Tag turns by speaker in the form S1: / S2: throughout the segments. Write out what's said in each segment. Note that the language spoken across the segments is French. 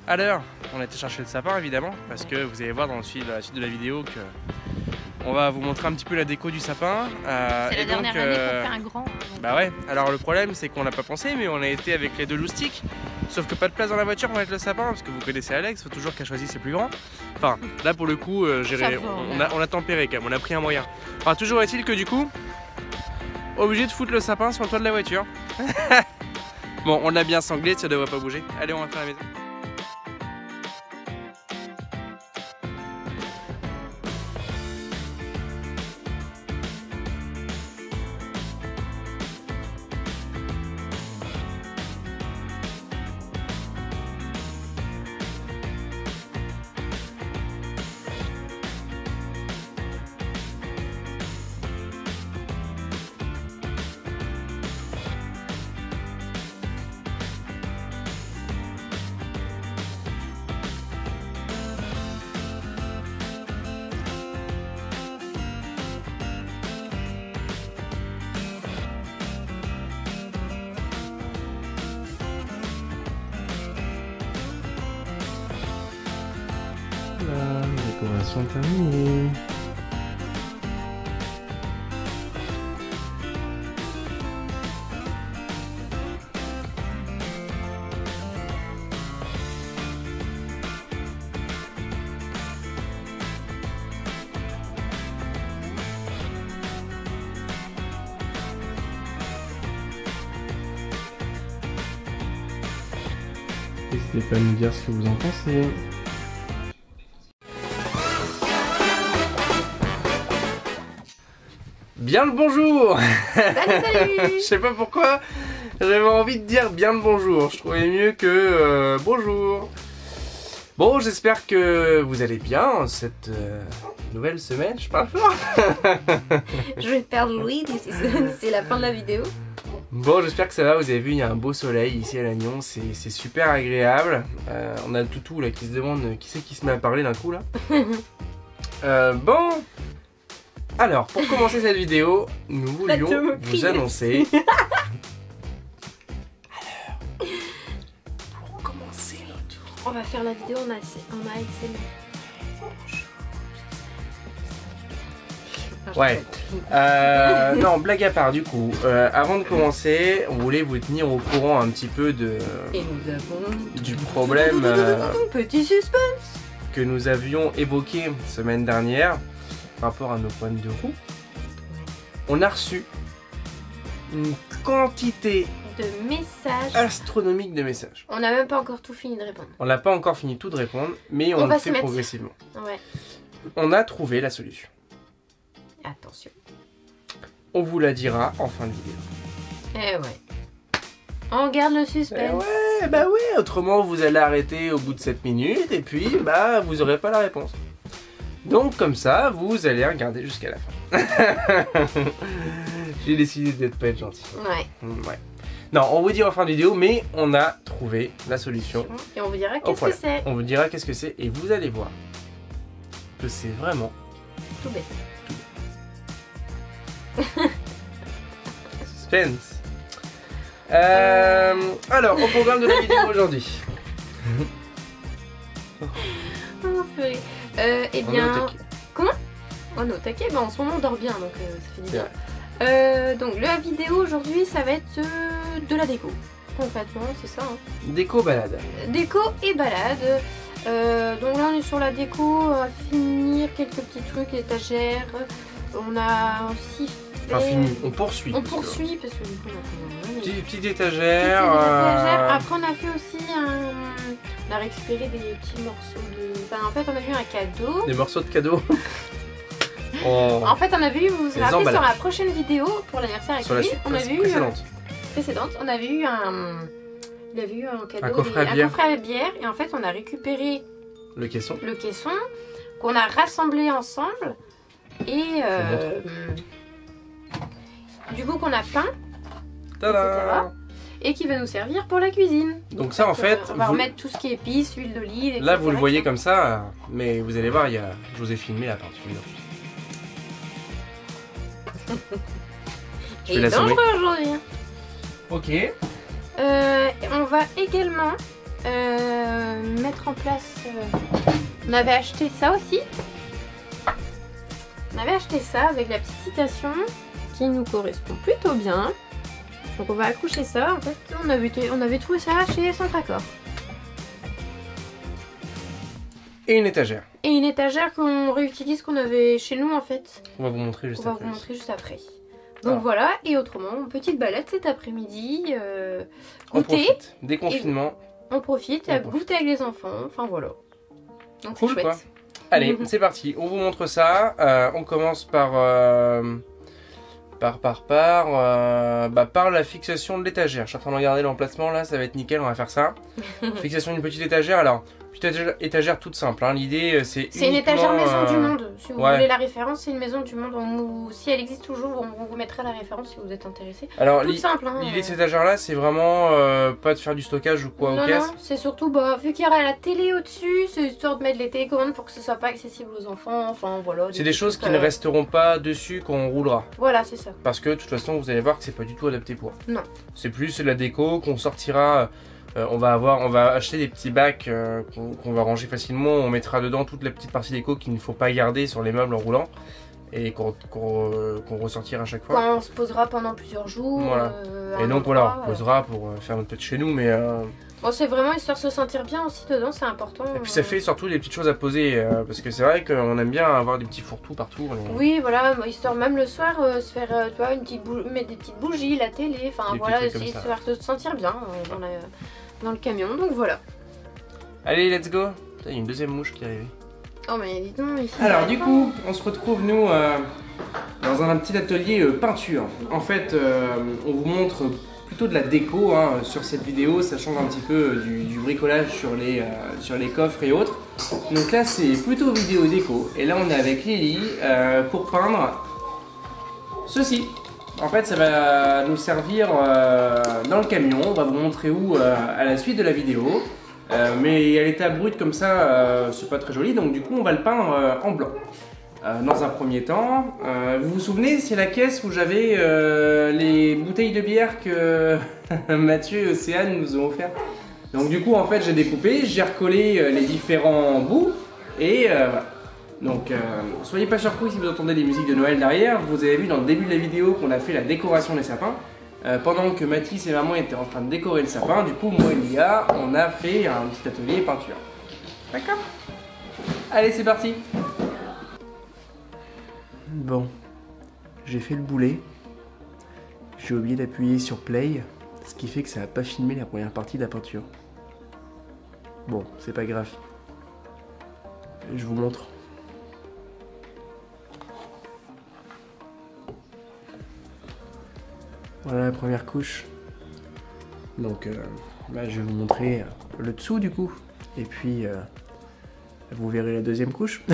S1: à l'heure. On a été chercher le sapin évidemment, parce que vous allez voir dans la suite de la vidéo que on va vous montrer un petit peu la déco du sapin.
S2: C'est la dernière année qu'on fait un grand.
S1: Bah ouais, alors le problème c'est qu'on n'a pas pensé, mais on a été avec les deux loustiques. Sauf que pas de place dans la voiture pour mettre le sapin, parce que vous connaissez Alex, il faut toujours qu'elle choisisse ses plus grands. Enfin, là pour le coup, on a tempéré quand même, on a pris un moyen. Enfin, toujours est-il que du coup, obligé de foutre le sapin sur le toit de la voiture. Bon, on l'a bien sanglé, ça devrait pas bouger. Allez, on va faire la maison. La décoration terminée. N'hésitez pas à nous dire ce que vous en pensez. Bien le bonjour.
S2: Salut.
S1: Je sais pas pourquoi j'avais envie de dire bien le bonjour. Je trouvais mieux que bonjour. Bon, j'espère que vous allez bien cette nouvelle semaine. Je parle fort.
S2: Je vais perdre Louis d'ici la fin de la vidéo.
S1: Bon, j'espère que ça va. Vous avez vu, il y a un beau soleil ici à Lannion. C'est super agréable. On a le toutou là qui se demande qui c'est qui se met à parler d'un coup là. Bon. Alors, pour commencer cette vidéo, nous voulions vous annoncer... Alors, pour commencer notre...
S2: On va faire la vidéo en ASMR.
S1: Ouais. Non, blague à part du coup. Avant de commencer, on voulait vous tenir au courant un petit peu de...
S2: Et nous avons...
S1: du problème
S2: Petit suspense
S1: que nous avions évoqué semaine dernière par rapport à nos pointes de roue. On a reçu une quantité
S2: de messages
S1: astronomique de messages.
S2: On n'a même pas encore tout fini de répondre.
S1: On n'a pas encore fini tout de répondre, mais on le fait progressivement.
S2: Ouais.
S1: On a trouvé la solution.
S2: Attention.
S1: On vous la dira en fin de vidéo.
S2: Eh ouais. On garde le suspense.
S1: Eh ouais, bah ouais, autrement vous allez arrêter au bout de 7 minutes et puis bah vous aurez pas la réponse. Donc comme ça, vous allez regarder jusqu'à la fin. J'ai décidé d'être pas être gentil.
S2: Ouais.
S1: Ouais. Non, on vous dira en fin de vidéo, mais on a trouvé la solution.
S2: Et on vous dira qu'est-ce que c'est.
S1: On vous dira qu'est-ce que c'est et vous allez voir que c'est vraiment
S2: tout bête.
S1: Suspense. Alors, au programme de la vidéo aujourd'hui.
S2: Oh, purée. Eh bien... Comment? Oh non, t'inquiète, bah, en ce moment on dort bien, donc ça fait du bien. Donc la vidéo aujourd'hui, ça va être de la déco. Concrètement, c'est ça. Hein.
S1: Déco balade.
S2: Déco et balade. Donc là on est sur la déco, on va finir quelques petits trucs, étagères. On a aussi fait...
S1: Enfin fini, on poursuit.
S2: On poursuit parce que du coup on a fait...
S1: Petite étagère.
S2: Après on a fait aussi un... On a récupéré des petits morceaux de... Enfin en fait on a vu un cadeau.
S1: Des morceaux de cadeaux. Oh.
S2: En fait on avait eu, vous vous rappelez sur la prochaine vidéo pour l'anniversaire avec lui, on avait eu... Précédente, on avait eu un... Il avait eu un cadeau,
S1: un coffret à
S2: bière et en fait on a récupéré
S1: le caisson
S2: qu'on a rassemblé ensemble et du coup qu'on a peint, etc. Et qui va nous servir pour la cuisine.
S1: Donc ça en fait,
S2: on va remettre tout ce qui est épices, huile d'olive, etc.
S1: Là vous le voyez comme ça, mais vous allez voir, il y a Joséphine met la peinture.
S2: Et dangereux aujourd'hui.
S1: Ok.
S2: On va également mettre en place, on avait acheté ça aussi. On avait acheté ça avec la petite citation qui nous correspond plutôt bien. Donc on va accrocher ça. En fait, on avait trouvé ça chez Centracor.
S1: Et une étagère.
S2: Et une étagère qu'on réutilise, qu'on avait chez nous en fait.
S1: On va vous montrer juste
S2: après. Donc voilà, et autrement, petite balade cet après-midi, goûter.
S1: Déconfinement.
S2: On profite, goûter avec les enfants, enfin voilà. Donc
S1: cool,
S2: c'est chouette.
S1: Quoi. Allez, c'est parti, on vous montre ça. On commence par la fixation de l'étagère. Je suis en train de regarder l'emplacement là, ça va être nickel, on va faire ça. Fixation d'une petite étagère, alors, petite étagère toute simple, hein. L'idée c'est
S2: une étagère maison du monde, si vous voulez la référence, c'est une maison du monde. Si elle existe toujours, on vous mettra la référence si vous êtes intéressé. Alors toute simple, hein.
S1: L'idée de cette étagère là, c'est vraiment pas de faire du stockage ou quoi aux caisses.
S2: Non, c'est surtout, vu qu'il y aura la télé au-dessus, c'est histoire de mettre les télécommandes pour que ce soit pas accessible aux enfants, enfin voilà.
S1: C'est des choses qui ne resteront pas dessus quand on roulera.
S2: Voilà, c'est ça.
S1: Parce que de toute façon, vous allez voir que c'est pas du tout adapté pour.
S2: Non.
S1: C'est plus de la déco qu'on sortira. On va acheter des petits bacs qu'on va ranger facilement. On mettra dedans toute la petite partie déco qu'il ne faut pas garder sur les meubles en roulant et qu'on ressortira à chaque fois.
S2: Quand on se posera pendant plusieurs jours.
S1: Voilà. Et donc voilà, on posera pour faire notre tête chez nous, mais.
S2: Bon, c'est vraiment histoire de se sentir bien aussi dedans, c'est important.
S1: Et puis ça fait surtout des petites choses à poser, parce que c'est vrai qu'on aime bien avoir des petits fourre-tout partout.
S2: Oui, voilà, histoire même le soir, se faire, tu vois, mettre des petites bougies, la télé, enfin voilà, essayer de se sentir bien dans le camion, donc voilà.
S1: Allez, let's go. Il y a une deuxième mouche qui est arrivée.
S2: Oh mais dis donc ici.
S1: Alors du coup, on se retrouve nous dans un petit atelier peinture. En fait, on vous montre plutôt de la déco sur cette vidéo, ça change un petit peu du bricolage sur les coffres et autres. Donc là c'est plutôt vidéo déco. Et là on est avec Lily pour peindre ceci. En fait ça va nous servir dans le camion, on va vous montrer où à la suite de la vidéo. Mais à l'état brut comme ça, c'est pas très joli, donc du coup on va le peindre en blanc. Dans un premier temps, vous vous souvenez, c'est la caisse où j'avais les bouteilles de bière que Mathieu et Océane nous ont offert. Donc du coup en fait j'ai découpé, j'ai recollé les différents bouts et voilà. Donc soyez pas surpris si vous entendez des musiques de Noël derrière. Vous avez vu dans le début de la vidéo qu'on a fait la décoration des sapins. Pendant que Mathis et maman étaient en train de décorer le sapin, du coup moi et Lia, on a fait un petit atelier peinture. D'accord? Allez, c'est parti! Bon, j'ai fait le boulet. J'ai oublié d'appuyer sur play, ce qui fait que ça n'a pas filmé la première partie de la peinture. Bon, c'est pas grave. Je vous montre. Voilà la première couche. Donc là je vais vous montrer le dessous du coup. Et puis vous verrez la deuxième couche.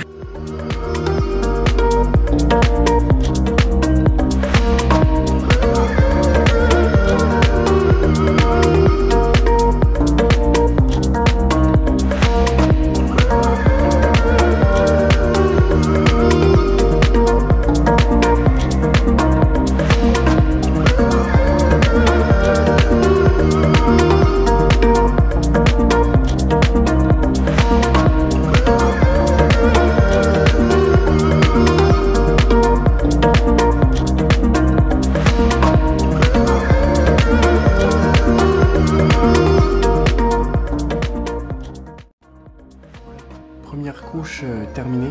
S1: Première couche terminée.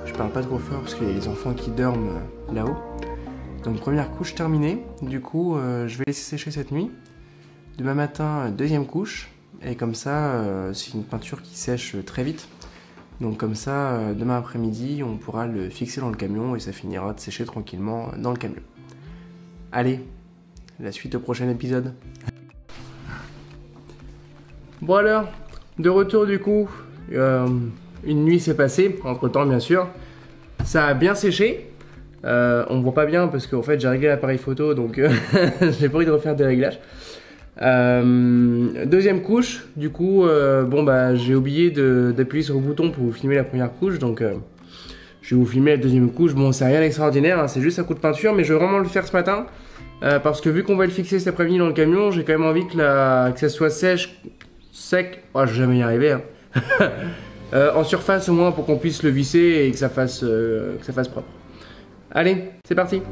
S1: Je parle pas trop fort parce qu'il y a les enfants qui dorment là-haut. Donc première couche terminée. Du coup je vais laisser sécher cette nuit. Demain matin deuxième couche. Et comme ça c'est une peinture qui sèche très vite. Donc comme ça demain après-midi on pourra le fixer dans le camion et ça finira de sécher tranquillement dans le camion. Allez, la suite au prochain épisode. Bon alors, de retour du coup. Une nuit s'est passée, entre temps bien sûr. Ça a bien séché. On voit pas bien parce qu'en fait j'ai réglé l'appareil photo donc j'ai pas envie de refaire des réglages. Deuxième couche, du coup bon bah j'ai oublié d'appuyer sur le bouton pour vous filmer la première couche donc je vais vous filmer la deuxième couche. Bon c'est rien d'extraordinaire, hein, c'est juste un coup de peinture mais je vais vraiment le faire ce matin parce que vu qu'on va le fixer cet après-midi dans le camion, j'ai quand même envie que ça soit sec. Oh, je vais jamais y arriver hein. En surface au moins pour qu'on puisse le visser et que ça fasse propre. Allez, c'est parti.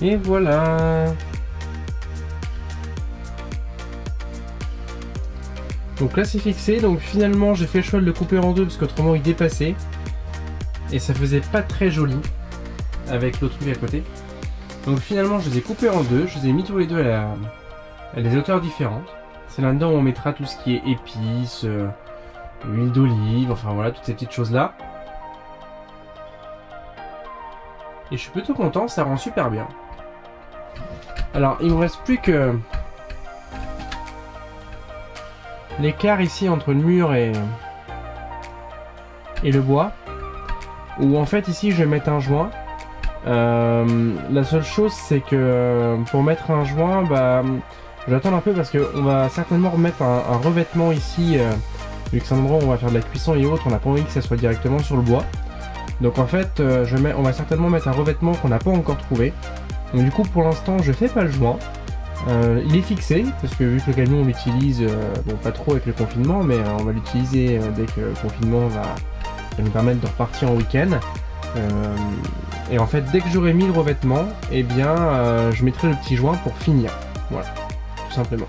S1: Et voilà. Donc là c'est fixé, donc finalement j'ai fait le choix de le couper en deux parce qu'autrement il dépassait. Et ça faisait pas très joli avec l'autre truc à côté. Donc finalement je les ai coupés en deux, je les ai mis tous les deux à des hauteurs différentes. C'est là-dedans où on mettra tout ce qui est épices, huile d'olive, enfin voilà, toutes ces petites choses là. Et je suis plutôt content, ça rend super bien. Alors il me reste plus que l'écart ici entre le mur et le bois, où en fait ici je vais mettre un joint. La seule chose c'est que pour mettre un joint, bah, j'attends un peu parce qu'on va certainement remettre un revêtement ici, vu que c'est un endroit où on va faire de la cuisson et autres, on n'a pas envie que ça soit directement sur le bois. Donc en fait on va certainement mettre un revêtement qu'on n'a pas encore trouvé. Donc du coup pour l'instant je fais pas le joint. Il est fixé parce que vu que le camion on l'utilise, bon pas trop avec le confinement, mais on va l'utiliser dès que le confinement va nous permettre de repartir en week-end. Et en fait dès que j'aurai mis le revêtement, eh bien je mettrai le petit joint pour finir. Voilà, tout simplement.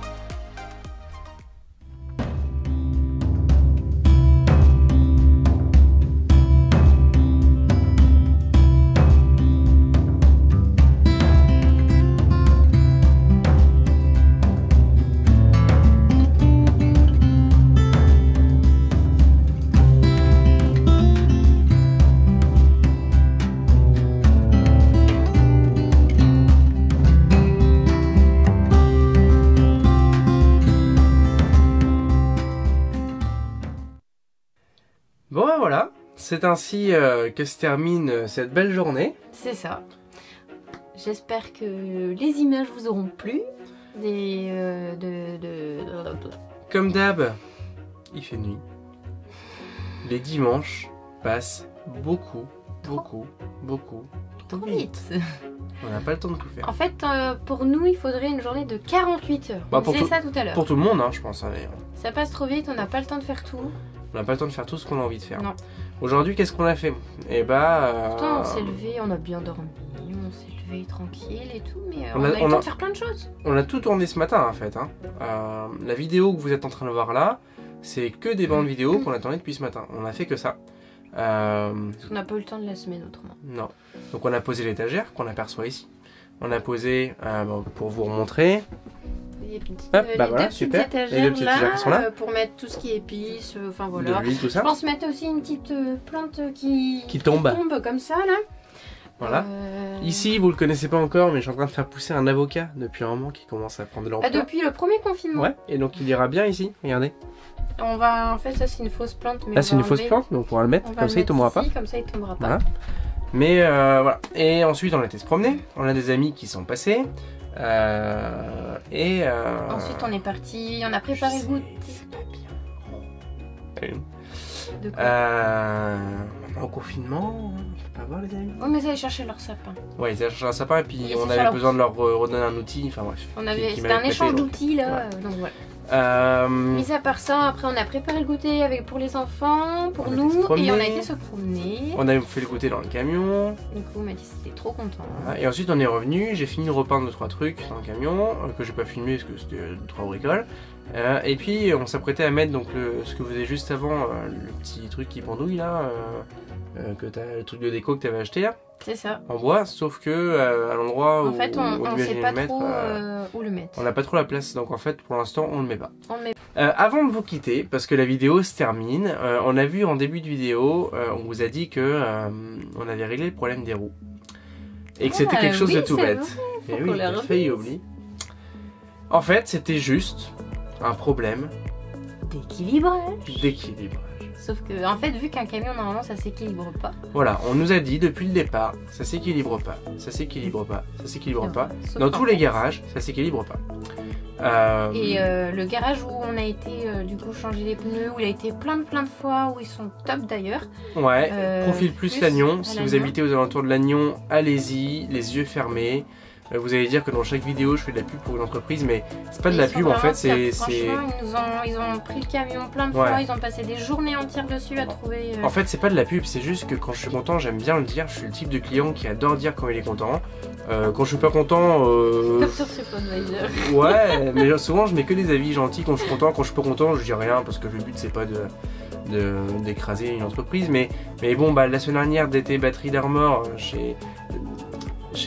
S1: Bon ben voilà, c'est ainsi que se termine cette belle journée.
S2: C'est ça. J'espère que les images vous auront plu.
S1: Comme d'hab, il fait nuit. Les dimanches passent beaucoup trop vite. On n'a pas le temps de tout faire.
S2: En fait, pour nous, il faudrait une journée de 48 heures. On disait ça tout à l'heure.
S1: Pour tout le monde, hein, je pense. Allez.
S2: Ça passe trop vite, on n'a pas le temps de faire tout.
S1: On n'a pas le temps de faire tout ce qu'on a envie de faire.
S2: Non.
S1: Aujourd'hui, qu'est-ce qu'on a fait? Eh bah...
S2: Pourtant, on s'est levé, on a bien dormi, on s'est levé tranquille et tout, mais on a eu le temps de faire plein de choses. On a tout tourné ce matin, en fait. Hein. La vidéo que vous êtes en train de voir là, c'est que des bandes vidéo qu'on a tournées depuis ce matin. On a fait que ça. Parce qu'on n'a pas eu le temps de la semaine autrement.
S1: Non. Donc on a posé l'étagère qu'on aperçoit ici. On a posé, pour vous remontrer...
S2: Bah voilà, super. Les deux petites étagères qui sont là pour mettre tout ce qui est épices, enfin voilà.
S1: De l'huile, tout ça.
S2: Je pense mettre aussi une petite plante qui tombe comme ça
S1: Voilà. Ici, vous le connaissez pas encore, mais je suis en train de faire pousser un avocat depuis un moment qui commence à prendre de l'ampleur.
S2: Depuis le premier confinement.
S1: Ouais, et donc il ira bien ici, regardez.
S2: On va, en fait, ça c'est une fausse plante. Mais
S1: là c'est une fausse plante, donc on pourra le mettre, comme ça il tombera pas.
S2: Comme ça il tombera pas.
S1: Voilà. Mais voilà. Et ensuite on a été se promener, on a des amis qui sont passés.
S2: Ensuite on est parti, on a préparé le goûter.
S1: C'est pas bien.
S2: De quoi
S1: Au confinement, je peux pas voir les amis.
S2: Oh mais ils allaient chercher leur sapin.
S1: Ouais, ils allaient chercher leur sapin et puis
S2: Et
S1: on avait besoin de leur redonner un outil, enfin bref.
S2: C'était un échange d'outils là,
S1: ouais.
S2: donc voilà. Mis à part ça, après on a préparé le goûter pour les enfants, pour nous, et on a été se promener.
S1: On a fait le goûter dans le camion.
S2: Du coup on m'a dit c'était trop content.
S1: Voilà. Et ensuite on est revenu, j'ai fini de repeindre 2-3 trucs dans le camion, que j'ai pas filmé parce que c'était 3 bricoles. Et puis on s'apprêtait à mettre donc ce que vous avez juste avant, le petit truc qui pendouille là, le truc de déco que tu avais acheté là.
S2: C'est ça.
S1: En bois, sauf que à l'endroit où
S2: en fait on sait pas
S1: le
S2: trop où le mettre.
S1: On n'a pas trop la place, donc en fait pour l'instant on le met pas.
S2: On le met.
S1: Avant de vous quitter, parce que la vidéo se termine, on a vu en début de vidéo, on vous a dit que on avait réglé le problème des roues. Et que c'était quelque chose de tout bête. Et oui, j'ai failli oublier. En fait, c'était juste un problème d'équilibrage.
S2: Sauf que, en fait, vu qu'un camion, normalement, ça s'équilibre pas.
S1: Voilà, on nous a dit depuis le départ, ça s'équilibre pas, ça s'équilibre pas, ça s'équilibre pas. Dans tous les garages, ça s'équilibre pas.
S2: Et le garage où on a été, du coup, changer les pneus, où il a été plein de fois, où ils sont top d'ailleurs.
S1: Ouais, Profil plus Lannion. Si vous habitez aux alentours de Lannion, allez-y, les yeux fermés. Vous allez dire que dans chaque vidéo je fais de la pub pour une entreprise, mais c'est pas de la pub en fait, c'est...
S2: Franchement, ils ont pris le camion plein de fois, ils ont passé des journées entières dessus à trouver...
S1: En fait c'est pas de la pub, c'est juste que quand je suis content, j'aime bien le dire, je suis le type de client qui adore dire quand il est content. Quand je suis pas content...
S2: Comme sur TripAdvisor.
S1: Ouais, mais souvent je mets que des avis gentils quand je suis content, quand je suis pas content je dis rien parce que le but c'est pas d'écraser une entreprise, mais bon bah la semaine dernière d'été batterie d'Armor chez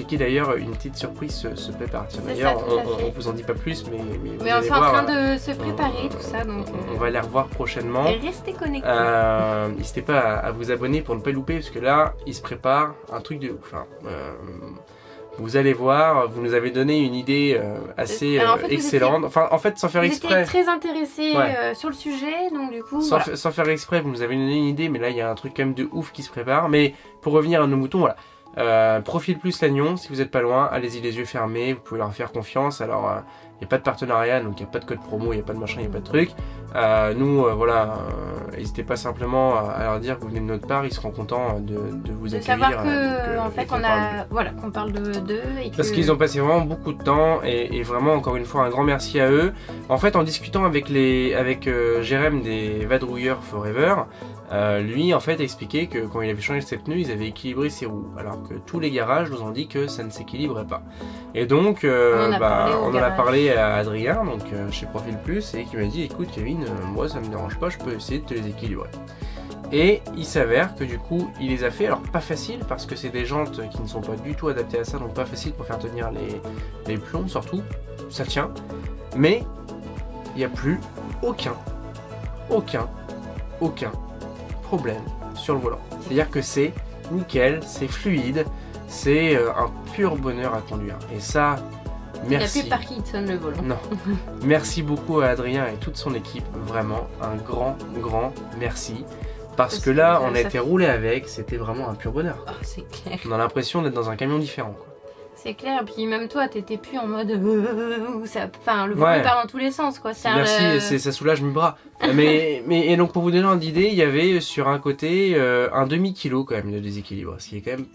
S1: qui d'ailleurs une petite surprise se prépare. D'ailleurs, on vous en dit pas plus, mais
S2: on est en train de se préparer tout ça, donc
S1: on va les revoir prochainement.
S2: Et restez connectés.
S1: N'hésitez pas à vous abonner pour ne pas louper, parce que là, il se prépare un truc de ouf. Vous allez voir, vous nous avez donné une idée assez excellente. Enfin, en fait, sans faire exprès.
S2: Vous étiez très intéressés sur le sujet, donc du coup.
S1: Sans faire exprès, vous nous avez donné une idée, mais là, il y a un truc quand même de ouf qui se prépare. Mais pour revenir à nos moutons, voilà. Profil plus Lannion, si vous n'êtes pas loin, allez-y les yeux fermés, vous pouvez leur faire confiance. Alors il n'y a pas de partenariat, donc il n'y a pas de code promo, il n'y a pas de machin, il n'y a pas de truc. Voilà, n'hésitez pas simplement à leur dire que vous venez de notre part, ils seront contents de vous accueillir.
S2: Savoir que en fait qu'on parle d'eux.
S1: Parce qu'ils ont passé vraiment beaucoup de temps et vraiment encore une fois un grand merci à eux. En fait en discutant avec Jérém des Vadrouilleurs Forever, lui en fait expliquait que quand il avait changé ses pneus, ils avaient équilibré ses roues, alors que tous les garages nous ont dit que ça ne s'équilibrait pas. Et donc on en a parlé à Adrien, donc chez Profil Plus, et qui m'a dit écoute Kevin, moi ça me dérange pas, je peux essayer de te les équilibrer. Et il s'avère que du coup il les a fait, alors pas facile parce que c'est des jantes qui ne sont pas du tout adaptées à ça, donc pas facile pour faire tenir les plombs surtout, ça tient, mais il n'y a plus aucun problème sur le volant. C'est-à-dire que c'est nickel, c'est fluide, c'est un pur bonheur à conduire. Et ça, merci.
S2: Il n'y a plus Parkinson le volant.
S1: Non. Merci beaucoup à Adrien et toute son équipe. Vraiment un grand merci. Parce que là, on a été roulé avec, c'était vraiment un pur bonheur.
S2: Oh, c'est clair.
S1: On a l'impression d'être dans un camion différent, quoi.
S2: C'est clair, puis même toi, t'étais plus en mode enfin, le volant part dans tous les sens, quoi.
S1: Merci, ça soulage mes bras. Et donc pour vous donner une idée, il y avait sur un côté un demi-kilo quand même de déséquilibre, ce qui est quand même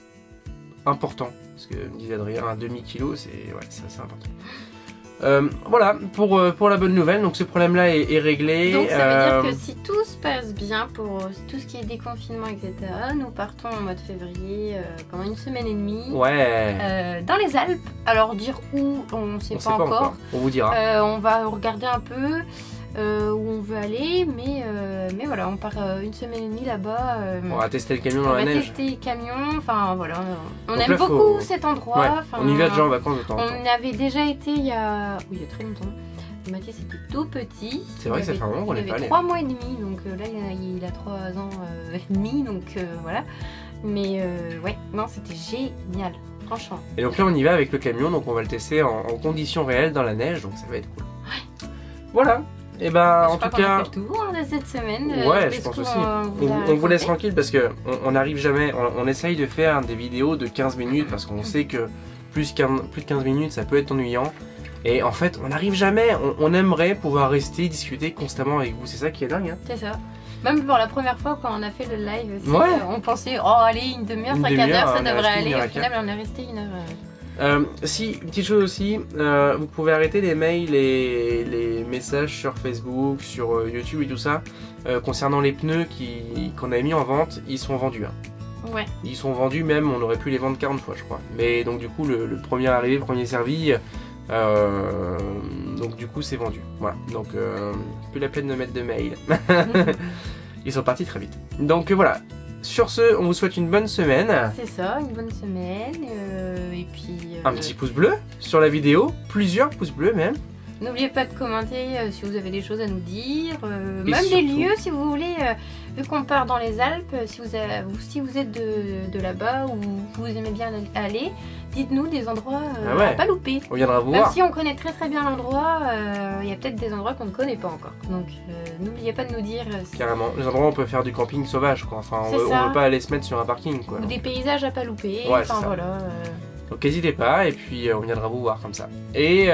S1: important. Parce que me disait Adrien, un demi-kilo, c'est assez important. Voilà pour la bonne nouvelle, donc ce problème là est réglé.
S2: Donc ça veut dire que si tout se passe bien pour tout ce qui est déconfinement, etc., nous partons en mois de février pendant 1 semaine et demie dans les Alpes. Alors dire où, on ne sait pas encore.
S1: On vous dira.
S2: On va regarder un peu où on veut aller, mais voilà, on part 1 semaine et demie là-bas.
S1: On va tester le camion dans la neige.
S2: On va tester le camion, enfin voilà, on aime beaucoup cet endroit.
S1: Ouais, on y va déjà en vacances de temps en temps.
S2: On avait déjà été il y a très longtemps. Mathieu c'était tout petit.
S1: C'est vrai que ça fait un moment qu'on n'est pas allé.
S2: Il avait 3 mois et demi, donc là il a 3 ans et demi, donc voilà. Mais ouais, non, c'était génial, franchement.
S1: Et donc là, on y va avec le camion, donc on va le tester en conditions réelles dans la neige, donc ça va être cool. Ouais. Voilà. Et ben en tout cas,
S2: on a fait le tour de cette semaine.
S1: Ouais, je pense aussi. On vous laisse tranquille parce que on n'arrive jamais. On essaye de faire des vidéos de 15 minutes parce qu'on sait que plus de 15 minutes, ça peut être ennuyant. Et en fait, on n'arrive jamais. On aimerait pouvoir rester, discuter constamment avec vous. C'est ça qui est dingue. Hein.
S2: C'est ça. Même pour la première fois quand on a fait le live aussi, on pensait, oh allez, une demi-heure, 3 quarts d'heure, ça devrait aller. Au final, on est resté 1 heure.
S1: Si, une petite chose aussi, vous pouvez arrêter les mails et les messages sur Facebook, sur YouTube et tout ça, concernant les pneus qu'on a mis en vente, ils sont vendus. Hein.
S2: Ouais.
S1: Ils sont vendus même, on aurait pu les vendre 40 fois je crois. Mais donc du coup, le premier arrivé, premier servi, donc du coup c'est vendu. Voilà, donc plus la peine de mettre de mail. Ils sont partis très vite. Donc voilà. Sur ce, on vous souhaite une bonne semaine.
S2: C'est ça, une bonne semaine. Et puis.
S1: Un petit pouce bleu sur la vidéo, plusieurs pouces bleus même.
S2: N'oubliez pas de commenter si vous avez des choses à nous dire. Même
S1: surtout,
S2: des lieux si vous voulez. Vu qu'on part dans les Alpes, si vous êtes de là-bas ou vous aimez bien aller, dites-nous des endroits à pas louper.
S1: On viendra vous
S2: Même
S1: voir.
S2: si on connaît très très bien l'endroit, il y a peut-être des endroits qu'on ne connaît pas encore. Donc n'oubliez pas de nous dire.
S1: Carrément, les endroits où on peut faire du camping sauvage quoi. Enfin, on veut pas aller se mettre sur un parking quoi.
S2: Ou des paysages à pas louper.
S1: Ouais,
S2: enfin voilà.
S1: Donc n'hésitez pas et puis on viendra vous voir comme ça. Et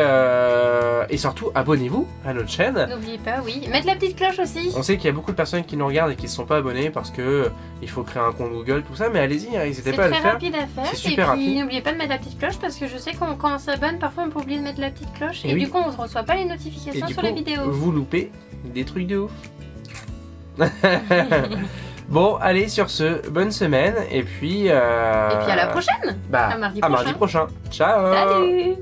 S1: surtout abonnez-vous à notre chaîne.
S2: N'oubliez pas, oui. Mettre la petite cloche aussi.
S1: On sait qu'il y a beaucoup de personnes qui nous regardent et qui ne sont pas abonnés parce que il faut créer un compte Google, tout ça, mais allez-y, n'hésitez pas à le faire.
S2: C'est très rapide à faire.
S1: C'est super rapide.
S2: Et puis n'oubliez pas de mettre la petite cloche parce que je sais que quand on s'abonne, parfois on peut oublier de mettre la petite cloche et
S1: oui.
S2: Du coup on ne reçoit pas les notifications sur les vidéos.
S1: Vous loupez des trucs de ouf. Bon, allez, sur ce, bonne semaine et puis à
S2: la prochaine.
S1: À mardi prochain. Ciao.
S2: Salut.